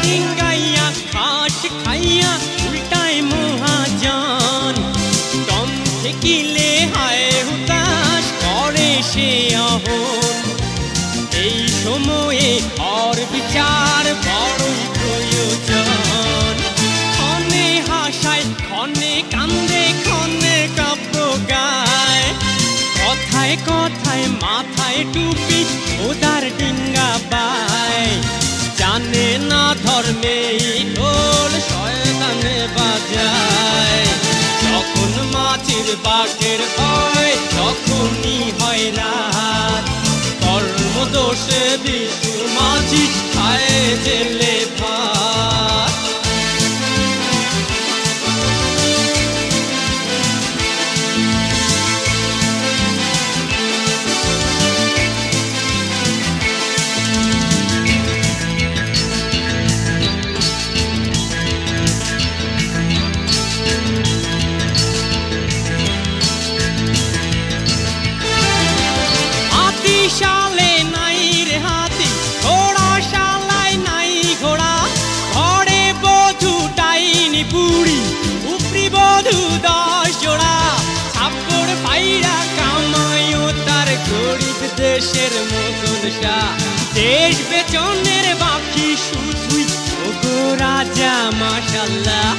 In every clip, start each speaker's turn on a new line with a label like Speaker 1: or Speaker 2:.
Speaker 1: ডিঙ্গাইয়া ঘাস খাইয়া উল্টায় মহাজন দম ঠেকিলে হায় হুতাশ করে সে অহন এই সময়ে আর বিচার বড়ই প্রয়োজন ক্ষণে হাসায় ক্ষণে কান্দে ক্ষণে কাব্য গায় কথায় কথায় মাথায় টুপি ওদার ডিঙ্গা বায় জানে না ধর্মে ঢোল শয়তানে বাজায় যখন মাছির বাঘের ভয় তখনই হয় রাত কর্মদোষে বিশু মাঝি খায় জেলে ভাত শালে নাই রে হাতি ঘোড়া শালায় নাই ঘোড়া ঘরে বধূ ডাইনি বুড়ি উপরি বধূ 10 জোড়া ছাপড় পাইরা কামাইও তার গরিব দেশের মতন দেশ বেচনের বাকি শুধুই ওগো রাজা মাশাল্লাহ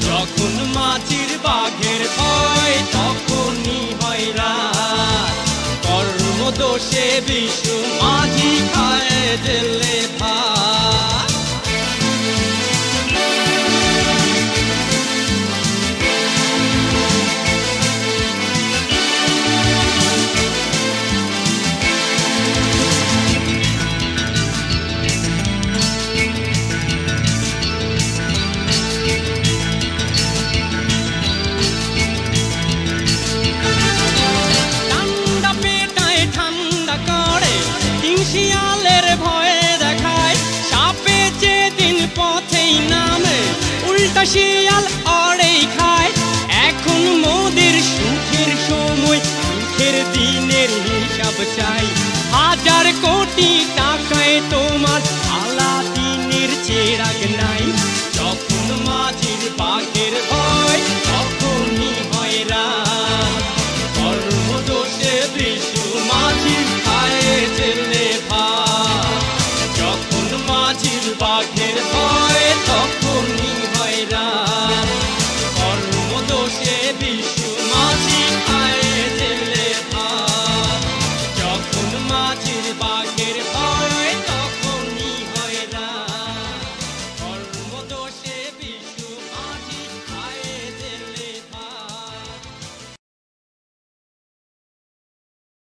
Speaker 1: যখন মাছির বাঘের ভয় তখনই হয় রাত কর্মদোষে বিশু মাঝি খায় জেলে ভাত শিয়ালের ভয়ে দেখায় সাপে যেদিন পথেই নামে উল্টা শিয়াল অড়েই খায় এখন মোদের সুখের সময় সুখের দিনের হিসাব চাই 1000 কোটি টাকায় তোমার আলাদিনের চেরাগ